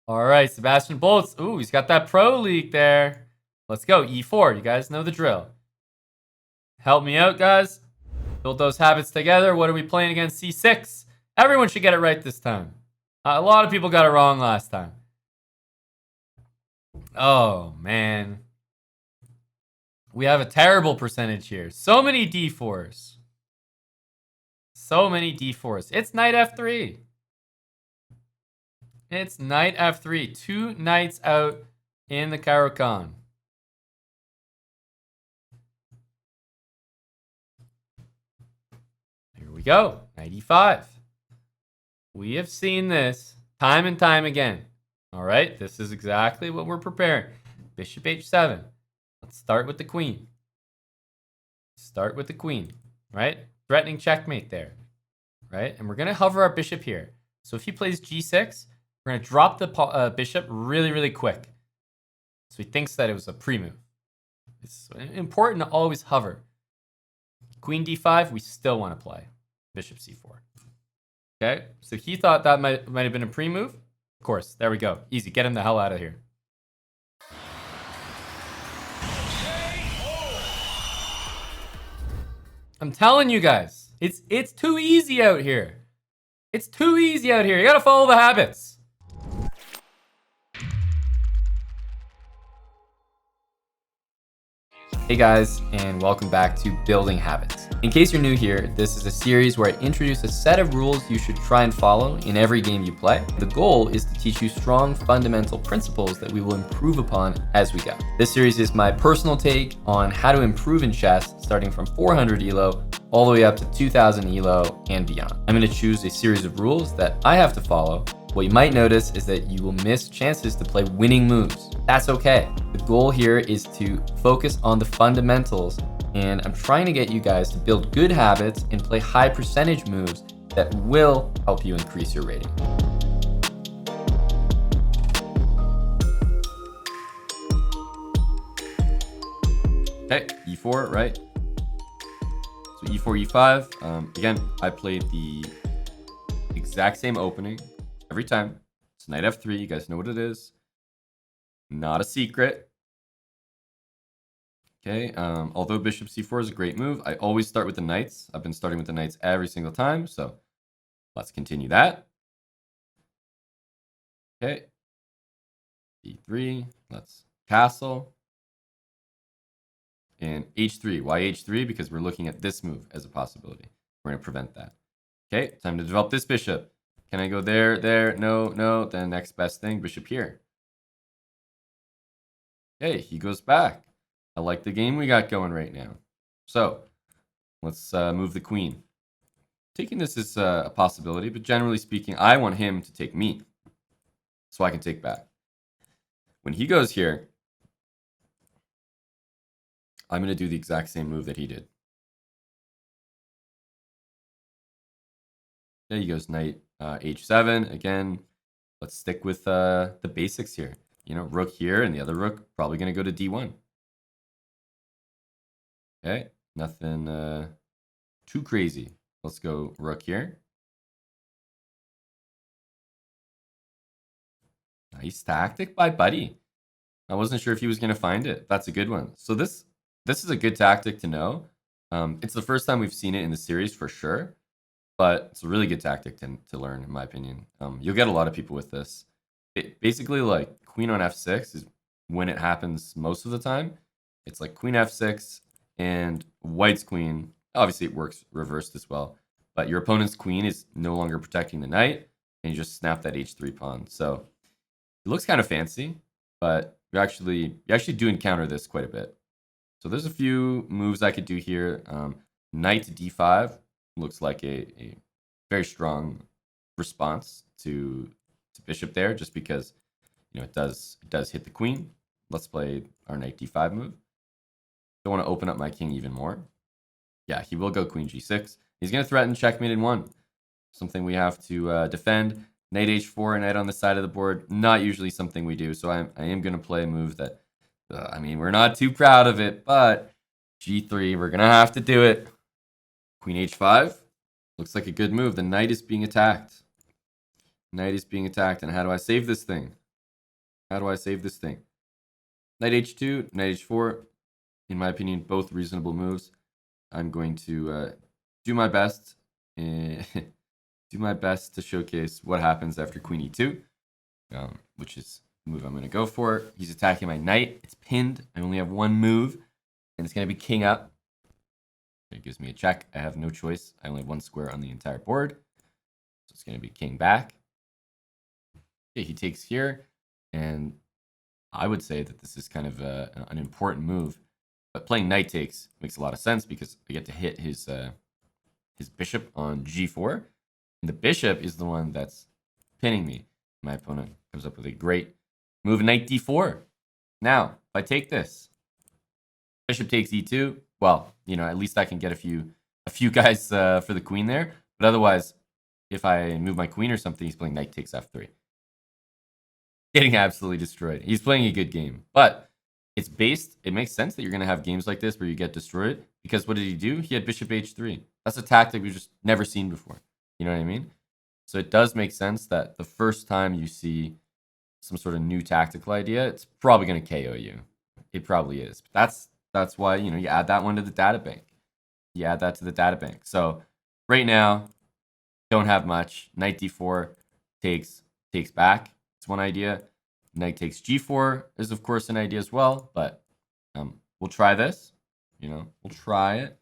All right, Sebastian Boltz. Ooh, he's got that pro league there. Let's go. E4. You guys know the drill. Help me out, guys. Build those habits together. What are we playing against? C6. Everyone should get it right this time. A lot of people got it wrong last time. Oh, man. We have a terrible percentage here. So many D4s. So many D4s. It's knight F3. It's knight F3. 2 knights out in the Caro-Kann. Here we go. Knight E5. We have seen this time and time again. All right, this is exactly what we're preparing. Bishop H7. Let's start with the queen. Start with the queen, right? Threatening checkmate there, right? And we're going to hover our bishop here. So if he plays G6, we're going to drop the bishop really, really quick. So he thinks that it was a pre-move. It's important to always hover. Queen D5, we still want to play. Bishop C4. Okay, so he thought that might have been a pre-move. Of course, there we go. Easy, get him the hell out of here. I'm telling you guys, it's too easy out here. It's too easy out here. You gotta follow the habits. Hey guys, and welcome back to Building Habits. In case you're new here, this is a series where I introduce a set of rules you should try and follow in every game you play. The goal is to teach you strong fundamental principles that we will improve upon as we go. This series is my personal take on how to improve in chess, starting from 400 ELO all the way up to 2000 ELO and beyond. I'm going to choose a series of rules that I have to follow. What you might notice is that you will miss chances to play winning moves. That's okay. The goal here is to focus on the fundamentals, and I'm trying to get you guys to build good habits and play high percentage moves that will help you increase your rating. Okay, E4, right? So E4, E5. Again, I played the exact same opening every time. It's knight F3. You guys know what it is. Not a secret. Okay, although bishop C4 is a great move, I always start with the knights. I've been starting with the knights every single time, so let's continue that. Okay, D3, let's castle. And H3, why H3? Because we're looking at this move as a possibility. We're going to prevent that. Okay, time to develop this bishop. Can I go there, there? No, no. Then next best thing, bishop here. Okay, he goes back. I like the game we got going right now. So let's move the queen. Taking this is a possibility, but generally speaking, I want him to take me so I can take back. When he goes here, I'm going to do the exact same move that he did. There he goes, knight H7. Again, let's stick with the basics here. You know, rook here, and the other rook probably going to go to D1. Okay, nothing too crazy. Let's go rook here. Nice tactic by Buddy. I wasn't sure if he was going to find it. That's a good one. So this is a good tactic to know. It's the first time we've seen it in the series for sure, but it's a really good tactic to learn, in my opinion. You'll get a lot of people with this. Basically, like queen on F6 is when it happens most of the time. It's like queen F6 and white's queen. Obviously, it works reversed as well. But your opponent's queen is no longer protecting the knight, and you just snap that H3 pawn. So it looks kind of fancy, but you actually do encounter this quite a bit. So there's a few moves I could do here. Knight to D5 looks like a very strong response to bishop there, just because it does hit the queen. Let's play our knight D5 move. Don't want to open up my king even more. Yeah, he will go queen G6. He's going to threaten checkmate in one. Something we have to defend. Knight H4, knight on the side of the board. Not usually something we do. So I am going to play a move that, we're not too proud of it, but G3, we're going to have to do it. Queen H5. Looks like a good move. The knight is being attacked. Knight is being attacked. And how do I save this thing? How do I save this thing? Knight h2, knight h4. In my opinion, both reasonable moves. I'm going to do my best. Do my best to showcase what happens after queen e2, which is the move I'm going to go for. He's attacking my knight. It's pinned. I only have one move, and it's going to be king up. It gives me a check. I have no choice. I only have one square on the entire board. So it's going to be king back. Okay, he takes here, and I would say that this is kind of an important move. But playing knight takes makes a lot of sense because I get to hit his bishop on g4. And the bishop is the one that's pinning me. My opponent comes up with a great move, knight d4. Now, if I take this, bishop takes e2. Well, at least I can get a few guys for the queen there. But otherwise, if I move my queen or something, he's playing knight takes f3. Getting absolutely destroyed. He's playing a good game. But it makes sense that you're going to have games like this where you get destroyed. Because what did he do? He had bishop h3. That's a tactic we've just never seen before. You know what I mean? So it does make sense that the first time you see some sort of new tactical idea, it's probably going to KO you. It probably is. But that's why, you add that one to the data bank. You add that to the data bank. So right now, don't have much. Knight d4 takes back. It's one idea. Knight takes g4 is, of course, an idea as well. But we'll try this. We'll try it.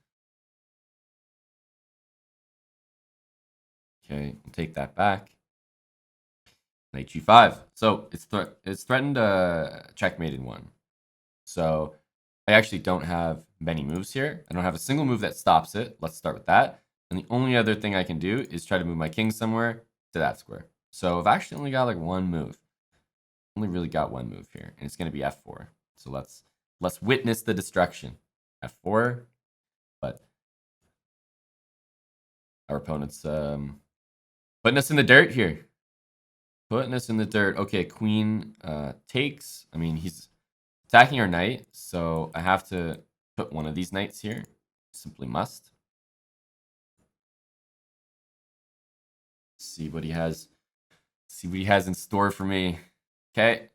Okay, we'll take that back. Knight g5. So it's threatened checkmate in one. So I actually don't have many moves here. I don't have a single move that stops it. Let's start with that. And the only other thing I can do is try to move my king somewhere to that square. So I've actually only got like one move. Only really got one move here, and it's going to be f4. So let's witness the destruction. f4, but our opponent's putting us in the dirt here. Putting us in the dirt. Okay, queen takes. I mean, he's attacking our knight, so I have to put one of these knights here. Simply must. See what he has. See what he has in store for me. Okay,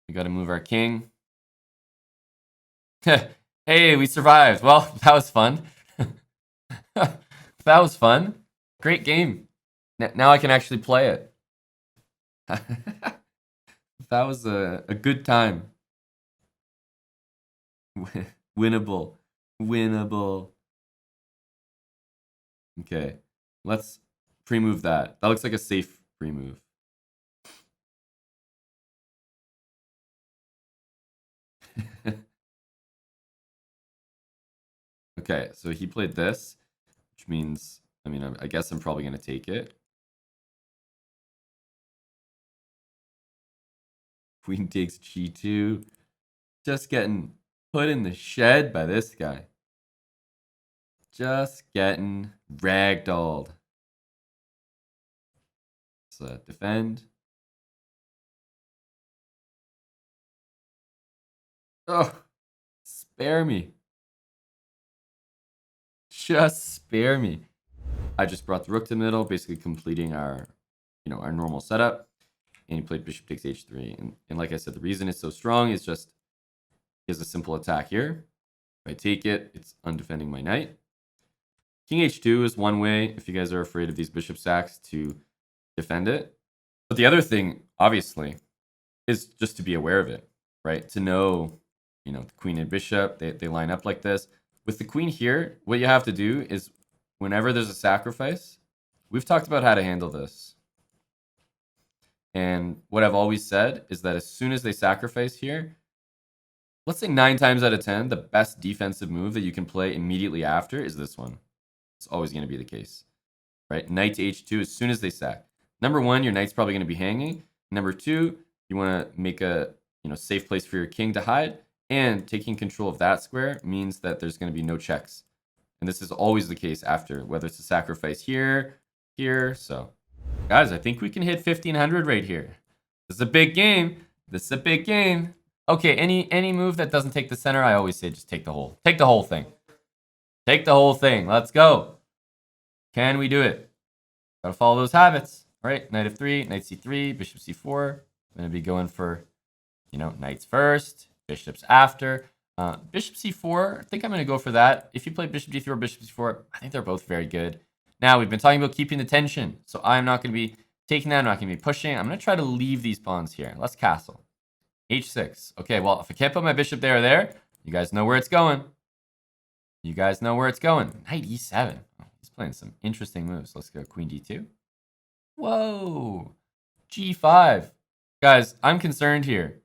we got to move our king. Hey, we survived. Well, that was fun. That was fun. Great game. Now I can actually play it. That was a good time. Winnable. Winnable. Okay, let's pre-move that. That looks like a safe pre-move. Okay, so he played this, which means, I guess I'm probably going to take it. Queen takes g2. Just getting put in the shed by this guy. Just getting ragdolled. Let's defend. Oh, spare me. Just spare me. I just brought the rook to the middle, basically completing our normal setup. And he played bishop takes h3. And like I said, the reason it's so strong is just he has a simple attack here. If I take it, it's undefending my knight. King h2 is one way, if you guys are afraid of these bishop sacks, to defend it. But the other thing, obviously, is just to be aware of it, right? To know, the queen and bishop, they line up like this. With the queen here, what you have to do is whenever there's a sacrifice, we've talked about how to handle this. And what I've always said is that as soon as they sacrifice here, let's say 9 times out of 10, the best defensive move that you can play immediately after is this one. It's always going to be the case, right? Knight to h2 as soon as they sack. Number 1, your knight's probably going to be hanging. Number 2, you want to make a safe place for your king to hide. And taking control of that square means that there's going to be no checks. And this is always the case after, whether it's a sacrifice here. So, guys, I think we can hit 1500 right here. This is a big game. Okay, any move that doesn't take the center, I always say just take the whole thing. Take the whole thing. Let's go. Can we do it? Gotta follow those habits. All right, knight f3, knight c3, bishop c4. I'm going to be going for You know, knights first, bishops after. Bishop c4, I think I'm going to go for that. If you play bishop d3 or bishop c4, I think they're both very good. Now, we've been talking about keeping the tension, so I'm not going to be taking that. I'm not going to be pushing. I'm going to try to leave these pawns here. Let's castle. h6. Okay, well, if I can't put my bishop there or there, you guys know where it's going. You guys know where it's going. Knight e7. Oh, he's playing some interesting moves. Let's go queen d2. Whoa. g5. Guys, I'm concerned here.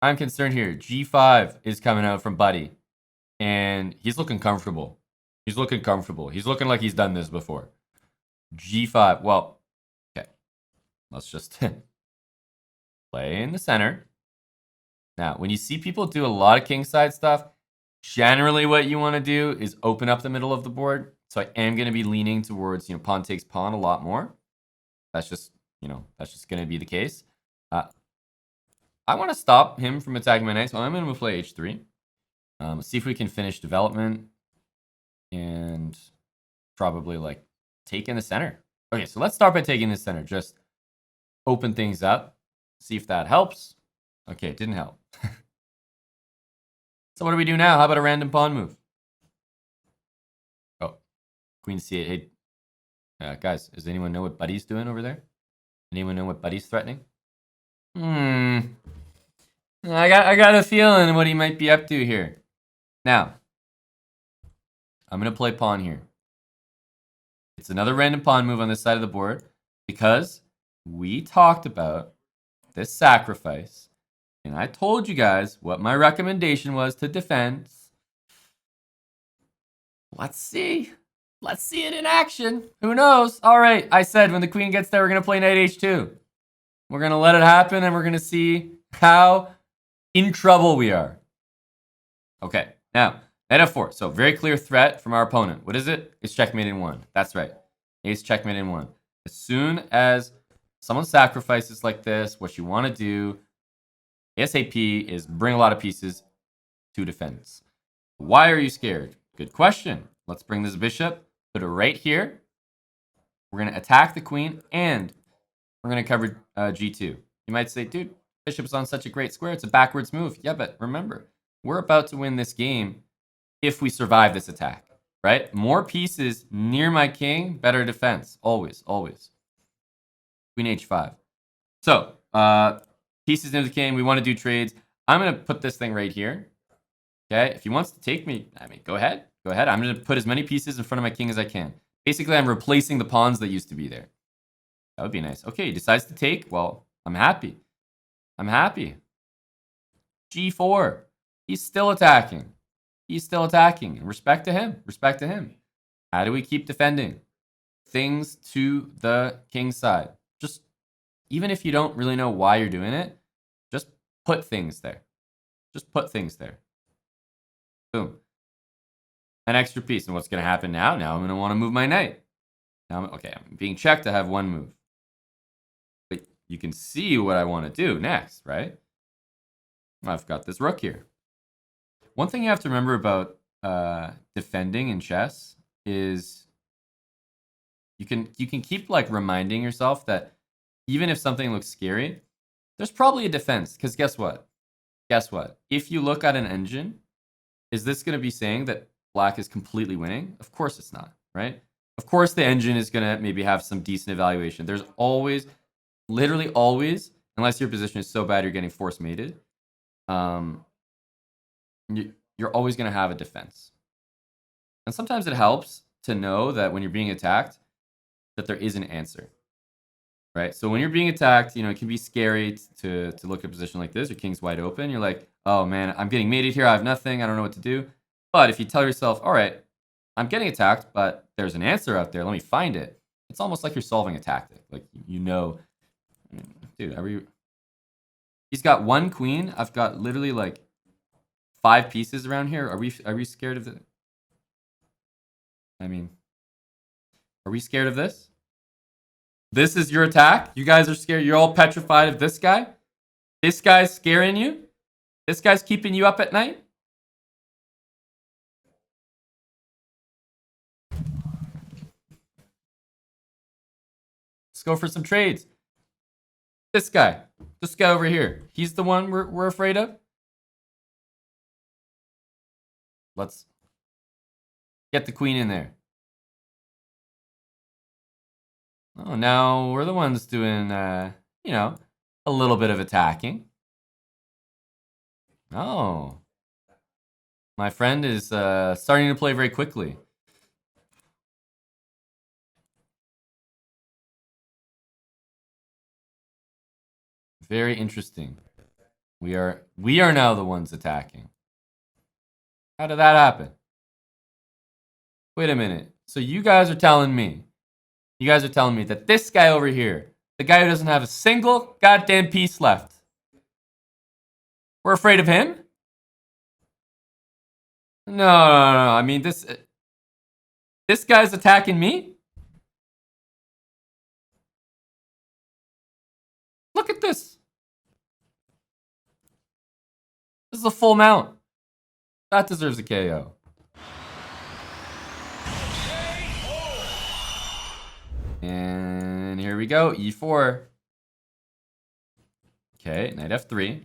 G5 is coming out from Buddy. And he's looking comfortable. He's looking like he's done this before. G5. Well, okay. Let's just play in the center. Now, when you see people do a lot of kingside stuff, generally what you want to do is open up the middle of the board. So I am going to be leaning towards, pawn takes pawn a lot more. That's just, that's just going to be the case. I want to stop him from attacking my knight, so I'm going to play h3. Let's see if we can finish development and probably take in the center. Okay, so let's start by taking the center. Just open things up, see if that helps. Okay, it didn't help. So what do we do now? How about a random pawn move? Oh, queen c8. Hey, guys, does anyone know what Buddy's doing over there? Anyone know what Buddy's threatening? I got a feeling what he might be up to here. Now, I'm going to play pawn here. It's another random pawn move on this side of the board because we talked about this sacrifice, and I told you guys what my recommendation was to defense. Let's see. Let's see it in action. Who knows? All right, I said when the queen gets there, we're going to play knight h2. We're going to let it happen, and we're going to see how in trouble we are. Okay, now, knight f4. So, very clear threat from our opponent. What is it? It's checkmate in 1. That's right. Ace checkmate in 1. As soon as someone sacrifices like this, what you want to do ASAP is bring a lot of pieces to defense. Why are you scared? Good question. Let's bring this bishop, put it right here. We're going to attack the queen, and we're going to cover g2. You might say, dude, bishop's on such a great square. It's a backwards move. Yeah, but remember, we're about to win this game if we survive this attack, right? More pieces near my king, better defense. Always, always. Queen h5. So, pieces near the king. We want to do trades. I'm going to put this thing right here. Okay, if he wants to take me, go ahead. Go ahead. I'm going to put as many pieces in front of my king as I can. Basically, I'm replacing the pawns that used to be there. That would be nice. Okay, he decides to take. Well, I'm happy. I'm happy. g4. He's still attacking. He's still attacking. Respect to him. Respect to him. How do we keep defending? Things to the king side. Just, even if you don't really know why you're doing it, just put things there. Just put things there. Boom. An extra piece. And what's going to happen now? Now I'm going to want to move my knight. Now, I'm being checked. I have one move. But you can see what I want to do next, right? I've got this rook here. One thing you have to remember about defending in chess is you can keep reminding yourself that even if something looks scary, there's probably a defense. Because guess what? Guess what? If you look at an engine, is this going to be saying that black is completely winning? Of course it's not, right? Of course the engine is going to maybe have some decent evaluation. There's always, literally always, unless your position is so bad you're getting force mated, you're always going to have a defense. And sometimes it helps to know that when you're being attacked, that there is an answer, right? So when you're being attacked, it can be scary to look at a position like this. Your king's wide open. You're like, oh man, I'm getting mated here. I have nothing. I don't know what to do. But if you tell yourself, all right, I'm getting attacked, but there's an answer out there. Let me find it. It's almost like you're solving a tactic. Dude, he's got one queen. I've got literally 5 pieces around here. Are we scared of it? Are we scared of this? This is your attack? You guys are scared? You're all petrified of this guy? This guy's scaring you? This guy's keeping you up at night? Let's go for some trades. This guy over here. He's the one we're afraid of. Let's get the queen in there. Oh, now we're the ones doing, you know, a little bit of attacking. Oh. My friend is starting to play very quickly. Very interesting. We are now the ones attacking. How did that happen? Wait a minute. So you guys are telling me that this guy over here, the guy who doesn't have a single goddamn piece left, we're afraid of him? No. I mean, this guy's attacking me? Look at this. This is a full mount. That deserves a KO. And here we go, e4. Okay, knight f3.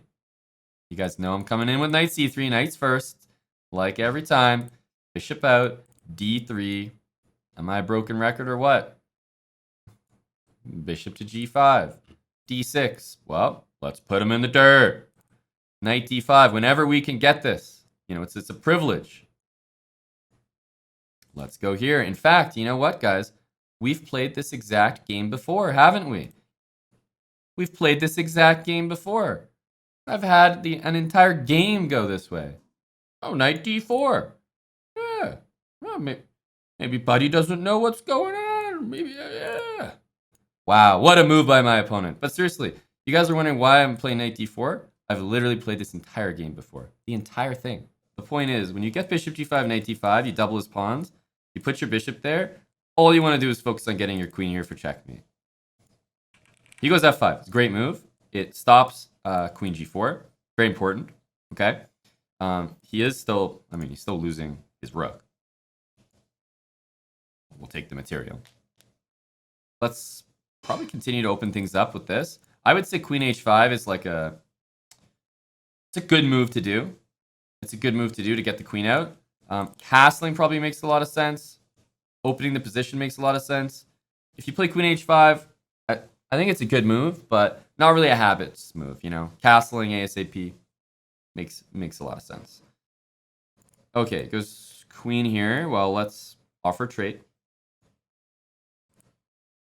You guys know I'm coming in with knight c3, knights first. Like every time. Bishop out, d3. Am I a broken record or what? Bishop to g5. d6. Well, let's put him in the dirt. Knight d5. Whenever we can get this. You know, it's a privilege. Let's go here. In fact, you know what, guys? We've played this exact game before, haven't we? We've played this exact game before. I've had an entire game go this way. Oh, knight d4. Yeah. Well, maybe Buddy doesn't know what's going on. Maybe, yeah. Wow, what a move by my opponent. But seriously, you guys are wondering why I'm playing knight d4? I've literally played this entire game before. The entire thing. The point is, when you get bishop g5, knight d5, you double his pawns. You put your bishop there. All you want to do is focus on getting your queen here for checkmate. He goes f5. It's a great move. It stops queen g4. Very important. Okay. He's still losing his rook. We'll take the material. Let's probably continue to open things up with this. I would say queen h5 is like it's a good move to do. It's a good move to do to get the queen out. Castling probably makes a lot of sense. Opening the position makes a lot of sense. If you play queen h5, I think it's a good move, but not really a habits move, you know. Castling ASAP makes a lot of sense. Okay, goes queen here. Well, let's offer a trade.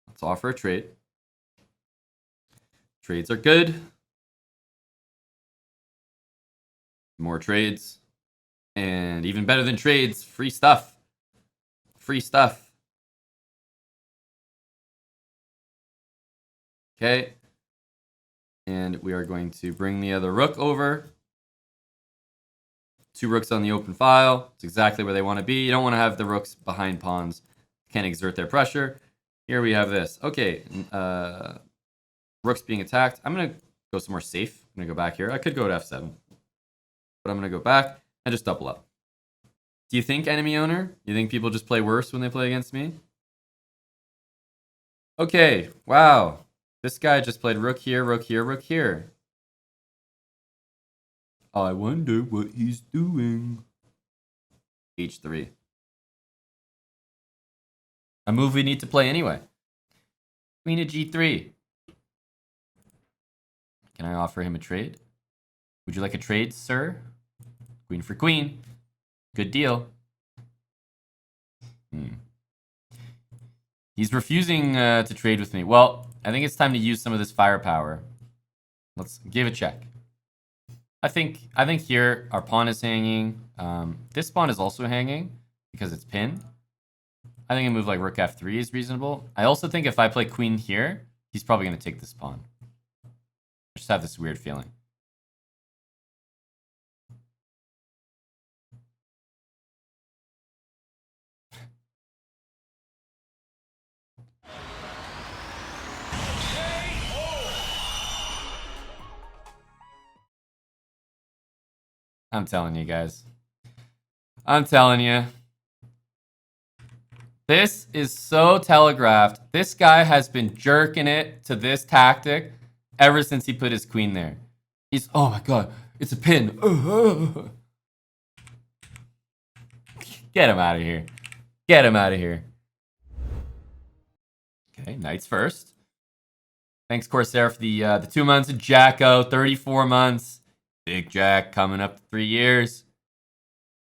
Let's offer a trade. Trades are good. More trades. And even better than trades, free stuff. Free stuff. Okay. And we are going to bring the other rook over. 2 rooks on the open file. It's exactly where they want to be. You don't want to have the rooks behind pawns. Can't exert their pressure. Here we have this. Okay. Rooks being attacked. I'm going to go somewhere safe. I'm going to go back here. I could go to f7. But I'm going to go back and just double up. Do you think, enemy owner? You think people just play worse when they play against me? Okay. Wow. This guy just played rook here, rook here, rook here. I wonder what he's doing. h3. A move we need to play anyway. Queen to g3. Can I offer him a trade? Would you like a trade, sir? Queen for queen. Good deal. He's refusing to trade with me. Well, I think it's time to use some of this firepower. Let's give a check. I think here our pawn is hanging. This pawn is also hanging because it's pinned. I think a move like rook f3 is reasonable. I also think if I play queen here, he's probably going to take this pawn. I just have this weird feeling. I'm telling you guys. I'm telling you. This is so telegraphed. This guy has been jerking it to this tactic. ever since he put his queen there. He's, oh my god, it's a pin. Get him out of here. Get him out of here. Okay, knights first. Thanks, Corsair, for the 2 months of Jacko. 34 months. Big Jack coming up to 3 years.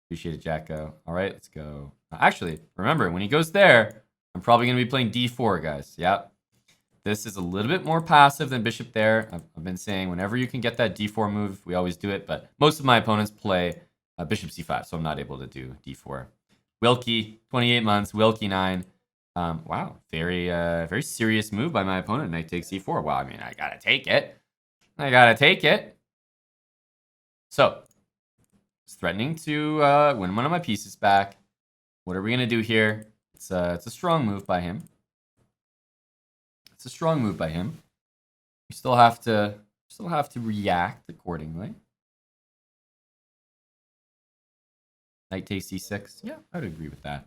Appreciate it, Jacko. All right, let's go. Actually, remember, when he goes there, I'm probably going to be playing d4, guys. Yep. This is a little bit more passive than bishop there. I've been saying whenever you can get that d4 move, we always do it. But most of my opponents play bishop c5, so I'm not able to do d4. Wilkie, 28 months. Wilkie 9. Wow, very serious move by my opponent. Knight takes c4. Well, I mean, I gotta take it. I gotta take it. So, it's threatening to win one of my pieces back. What are we gonna do here? It's a strong move by him. It's a strong move by him. We still have to react accordingly. Knight takes c6. Yeah, I would agree with that.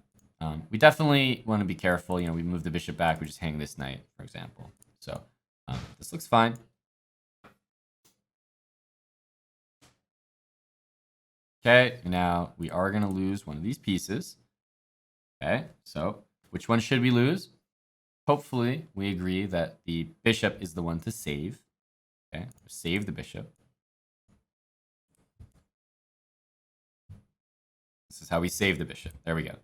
We definitely want to be careful. You know, we move the bishop back. We just hang this knight, for example. So this looks fine. Okay, now we are going to lose one of these pieces. Okay, so which one should we lose? Hopefully, we agree that the bishop is the one to save. Okay, save the bishop. This is how we save the bishop. There we go.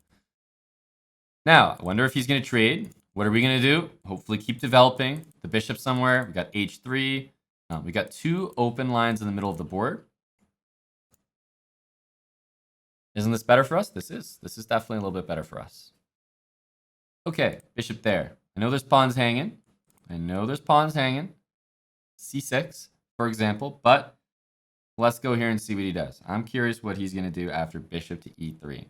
Now, I wonder if he's going to trade. What are we going to do? Hopefully keep developing the bishop somewhere. We got h3. We got 2 open lines in the middle of the board. Isn't this better for us? This is definitely a little bit better for us. Okay, bishop there. I know there's pawns hanging. C6, for example, but let's go here and see what he does. I'm curious what he's going to do after bishop to e3.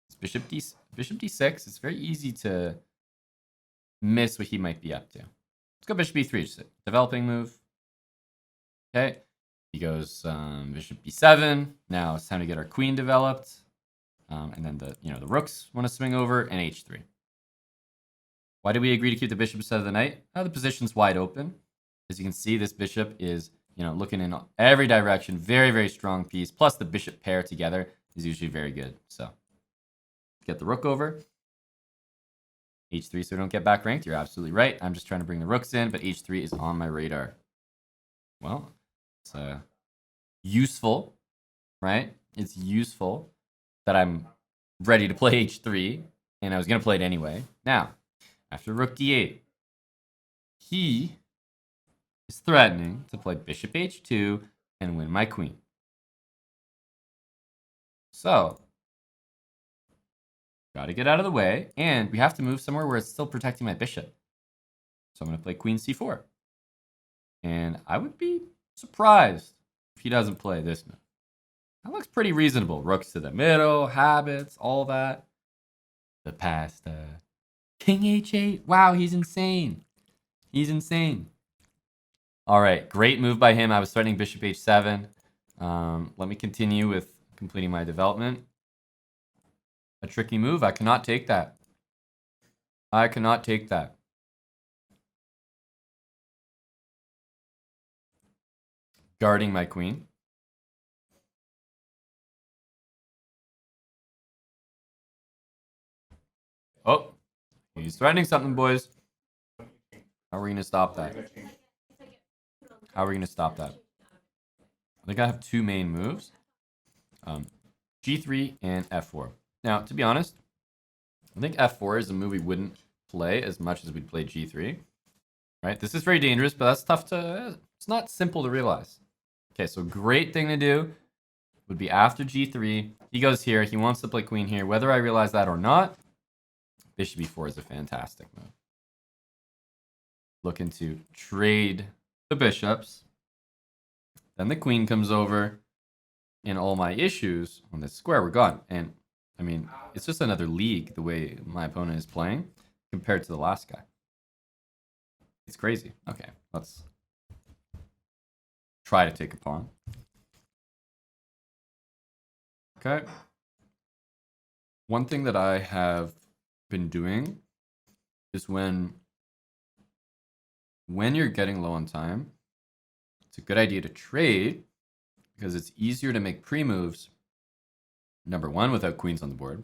It's bishop d6. It's very easy to miss what he might be up to. Let's go bishop e3. Just a developing move. Okay. He goes bishop b7. Now it's time to get our queen developed. And then the rooks want to swing over, and h3. Why did we agree to keep the bishop instead of the knight? The position's wide open. As you can see, this bishop is looking in every direction. Very, very strong piece. Plus the bishop pair together is usually very good. So get the rook over. h3 so we don't get back ranked. You're absolutely right. I'm just trying to bring the rooks in, but h3 is on my radar. Well, it's useful, right? It's useful that I'm ready to play h3, and I was going to play it anyway. Now, after rook d8, he is threatening to play bishop h2 and win my queen. So, got to get out of the way, and we have to move somewhere where it's still protecting my bishop. So I'm going to play queen c4. And I would be surprised if he doesn't play this move. That looks pretty reasonable. Rooks to the middle, habits, all that. The past. King h8. Wow, he's insane. He's insane. All right, great move by him. I was threatening bishop h7. Let me continue with completing my development. A tricky move. I cannot take that. I cannot take that. Guarding my queen. Oh, he's threatening something, boys. How are we going to stop that? How are we going to stop that? I think I have 2 main moves. G3 and F4. Now, to be honest, I think F4 is a move we wouldn't play as much as we'd play G3. Right? This is very dangerous, but that's tough to... It's not simple to realize. Okay, so great thing to do would be after G3. He goes here. He wants to play queen here. Whether I realize that or not, bishop e4 is a fantastic move. Looking to trade the bishops. Then the queen comes over, and all my issues on this square were gone. And, I mean, it's just another league the way my opponent is playing compared to the last guy. It's crazy. Okay, let's try to take a pawn. Okay. One thing that I have been doing is when when you're getting low on time, it's a good idea to trade because it's easier to make pre-moves, number one, without queens on the board,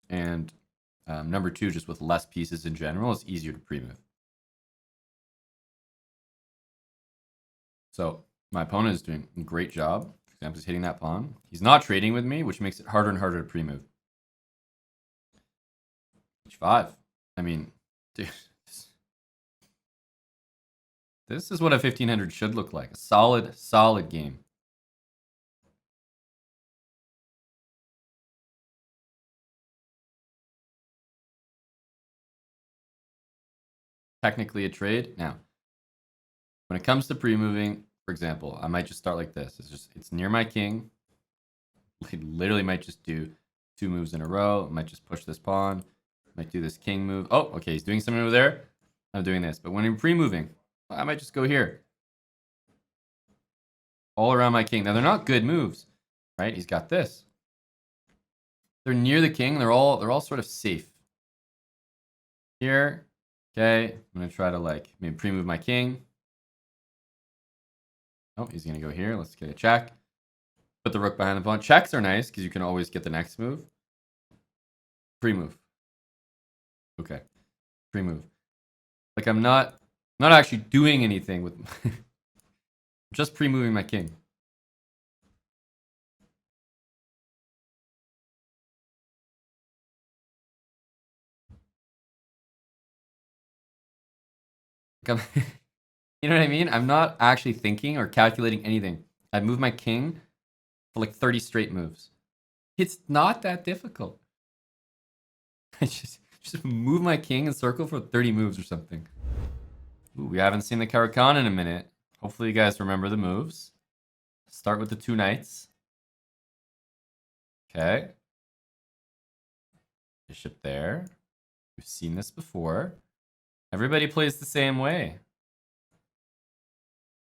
and number two, just with less pieces in general, it's easier to pre-move. So my opponent is doing a great job. For example, he's hitting that pawn. He's not trading with me, which makes it harder and harder to pre-move. H5. I mean, dude, this is what a 1500 should look like. A solid game. Technically a trade. Now, when it comes to pre-moving, for example, I might just start like this. It's near my king. I literally might just do 2 moves in a row. I might just push this pawn. Might do this king move. Oh, okay, he's doing something over there. I'm doing this. But when I'm pre-moving, I might just go here. All around my king. Now, they're not good moves, right? He's got this. They're near the king. They're all sort of safe. Here, okay, I'm going to try to maybe pre-move my king. Oh, he's going to go here. Let's get a check. Put the rook behind the pawn. Checks are nice because you can always get the next move. Pre-move. Okay. Pre-move. Like I'm not actually doing anything with just pre-moving my king. Like you know what I mean? I'm not actually thinking or calculating anything. I move my king for like 30 straight moves. It's not that difficult. I just move my king and circle for 30 moves or something. Ooh, we haven't seen the Caro-Kann in a minute. Hopefully you guys remember the moves. Start with the 2 knights. Okay. Bishop there. We've seen this before. Everybody plays the same way.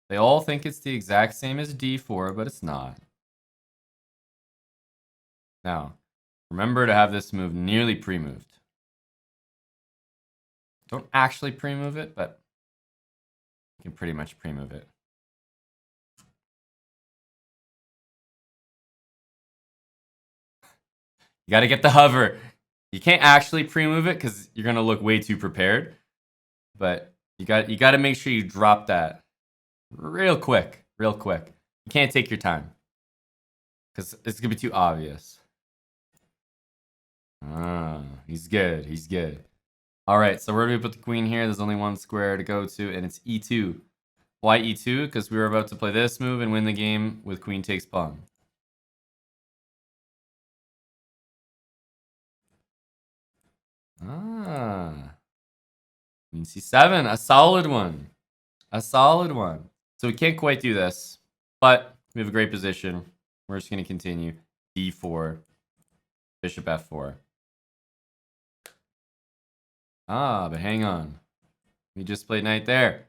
They all think it's the exact same as d4, but it's not. Now, remember to have this move nearly pre-moved. Don't actually pre-move it, but you can pretty much pre-move it. You got to get the hover. You can't actually pre-move it because you're going to look way too prepared. But you got to make sure you drop that real quick. You can't take your time because it's going to be too obvious. Ah, he's good. All right, so where do we put the queen here? There's only one square to go to, and it's e2. Why e2? Because we were about to play this move and win the game with queen takes pawn. Ah. Queen c7, a solid one. So we can't quite do this, but we have a great position. We're just going to continue. d4, bishop f4. Ah, but hang on. We just played knight there.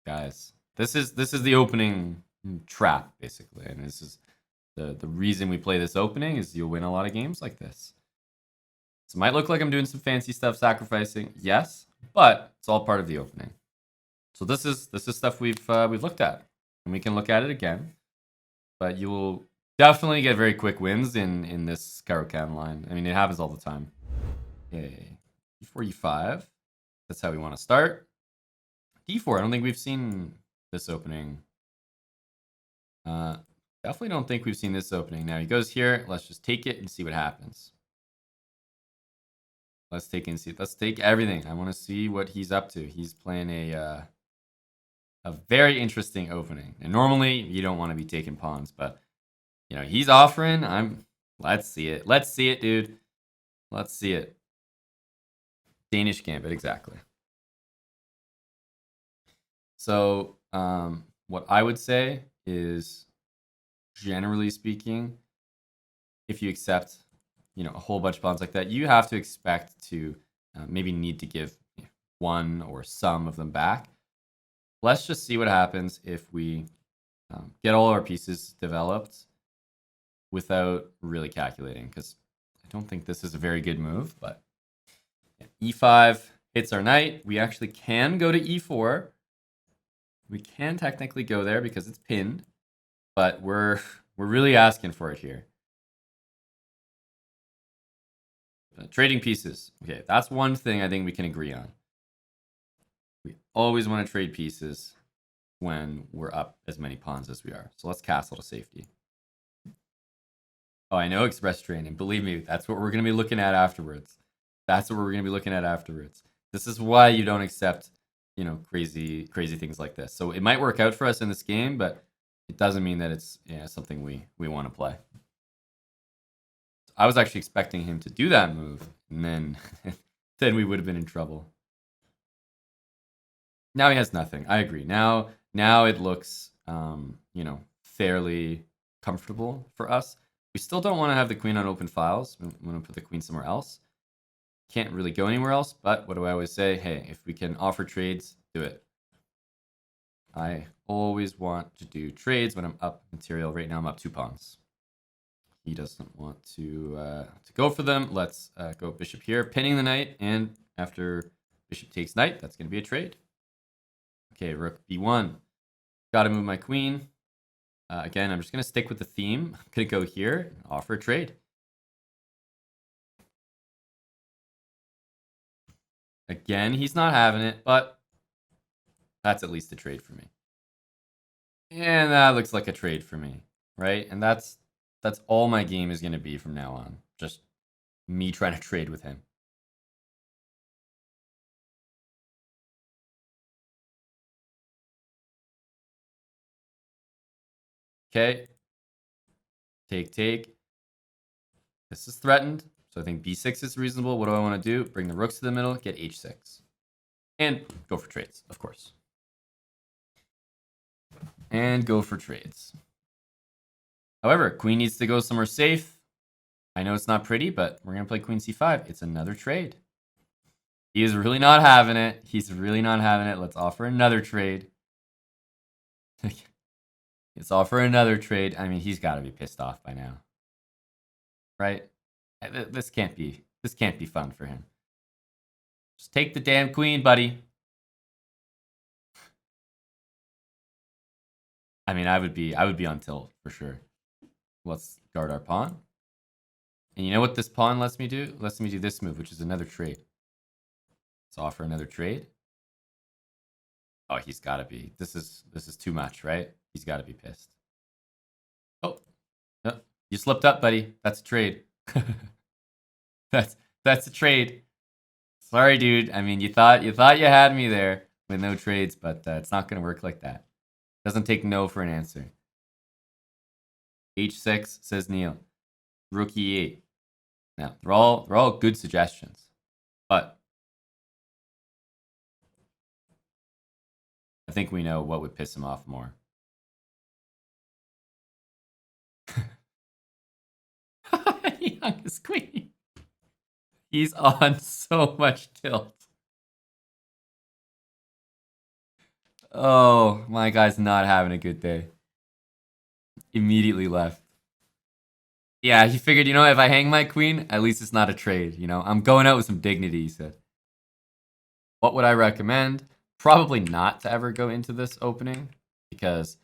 Guys, this is the opening trap, basically. And this is the reason we play this opening is you'll win a lot of games like this. So it might look like I'm doing some fancy stuff, sacrificing. Yes, but it's all part of the opening. So this is stuff we've looked at, and we can look at it again. But you will definitely get very quick wins in this Caro-Kann line. I mean, it happens all the time. Okay, e4, e5. That's how we want to start. d4. I don't think we've seen this opening. Definitely don't think we've seen this opening. Now he goes here. Let's just take it and see what happens. Let's take it and see. Let's take everything. I want to see what he's up to. He's playing a very interesting opening. And normally you don't want to be taking pawns, but you know he's offering. Let's see it. Let's see it, dude. Let's see it. Danish Gambit, exactly. So what I would say is, generally speaking, if you accept a whole bunch of pawns like that, you have to expect to maybe need to give one or some of them back. Let's just see what happens if we get all our pieces developed without really calculating, because I don't think this is a very good move. But e5 hits our knight. We actually can go to e4. We can technically go there because it's pinned, but we're really asking for it here. Trading pieces. Okay, that's one thing I think we can agree on. We always want to trade pieces when we're up as many pawns as we are. So let's castle to safety. Oh, I know express train, and believe me, that's what we're going to be looking at afterwards. That's what we're going to be looking at afterwards. This is why you don't accept, crazy things like this. So it might work out for us in this game, but it doesn't mean that it's something we want to play. I was actually expecting him to do that move, and then then we would have been in trouble. Now he has nothing. I agree. Now it looks fairly comfortable for us. We still don't want to have the queen on open files. We want to put the queen somewhere else. Can't really go anywhere else, but what do I always say? Hey, if we can offer trades, do it. I always want to do trades when I'm up material. Right now I'm up 2 pawns. He doesn't want to go for them. Let's go bishop here, pinning the knight, and after bishop takes knight, that's going to be a trade. Okay, rook b1. Got to move my queen. Again, I'm just going to stick with the theme. I'm going to go here, offer a trade. Again, he's not having it, but that's at least a trade for me. And that looks like a trade for me, right? And that's all my game is going to be from now on. Just me trying to trade with him. Okay. Take. This is threatened. So I think b6 is reasonable. What do I want to do? Bring the rooks to the middle, get h6. And go for trades, of course. And go for trades. However, queen needs to go somewhere safe. I know it's not pretty, but we're going to play queen c5. It's another trade. He is really not having it. He's really not having it. Let's offer another trade. Let's offer another trade. I mean, he's got to be pissed off by now. Right? This can't be fun for him. Just take the damn queen, buddy. I mean, I would be on tilt for sure. Let's guard our pawn. And you know what this pawn lets me do? Lets me do this move, which is another trade. Let's offer another trade. Oh, he's got to be. This is too much, right? He's got to be pissed. Oh, no, you slipped up, buddy. That's a trade. that's a trade. Sorry, dude. I mean, you thought you had me there with no trades, but it's not going to work like that. Doesn't take no for an answer. H6 says Neil. Rook E8. Now they're all good suggestions, but I think we know what would piss him off more. He hung his queen. He's on so much tilt. Oh, my guy's not having a good day. Immediately left. Yeah, he figured, if I hang my queen, at least it's not a trade, I'm going out with some dignity, he said. What would I recommend? Probably not to ever go into this opening, because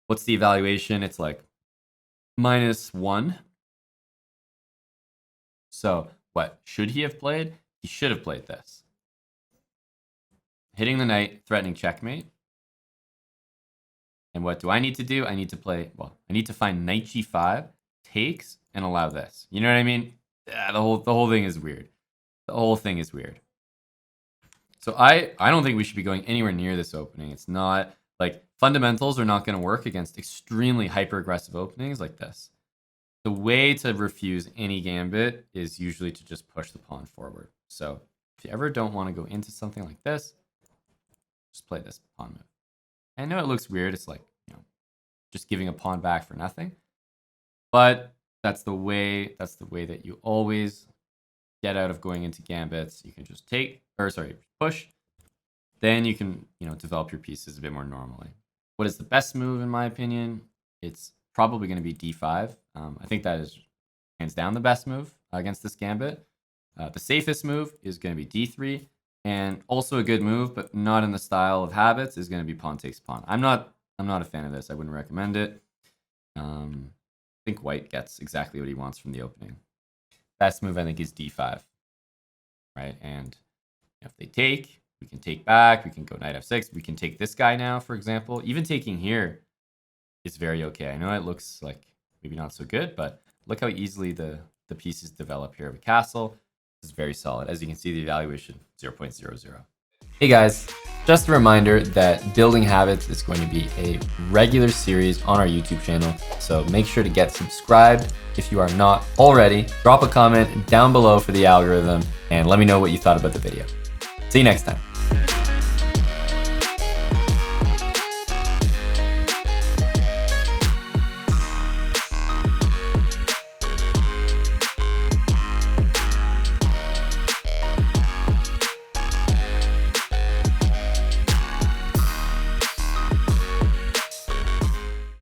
what's the evaluation? It's like -1. So what should he have played? He should have played this. Hitting the knight, threatening checkmate. And what do I need to do? I need to play, I need to find knight g5, takes, and allow this. You know what I mean? Yeah, the whole thing is weird. The whole thing is weird. So I don't think we should be going anywhere near this opening. It's not, fundamentals are not going to work against extremely hyper-aggressive openings like this. The way to refuse any gambit is usually to just push the pawn forward. So if you ever don't want to go into something like this, just play this pawn move. I know it looks weird. It's like, just giving a pawn back for nothing. But that's the way that you always get out of going into gambits. You can just push. Then you can, develop your pieces a bit more normally. What is the best move in my opinion? It's probably going to be d5. I think that is hands down the best move against this gambit. The safest move is going to be d3. And also a good move, but not in the style of habits, is going to be pawn takes pawn. I'm not a fan of this. I wouldn't recommend it. I think white gets exactly what he wants from the opening. Best move, I think, is d5. Right? And if they take, we can take back. We can go knight f6. We can take this guy now, for example. Even taking here is very okay. I know it looks like maybe not so good, but look how easily the pieces develop here of a castle. This is very solid. As you can see, the evaluation 0.00. Hey guys, just a reminder that building habits is going to be a regular series on our YouTube channel. So make sure to get subscribed if you are not already. Drop a comment down below for the algorithm and let me know what you thought about the video. See you next time.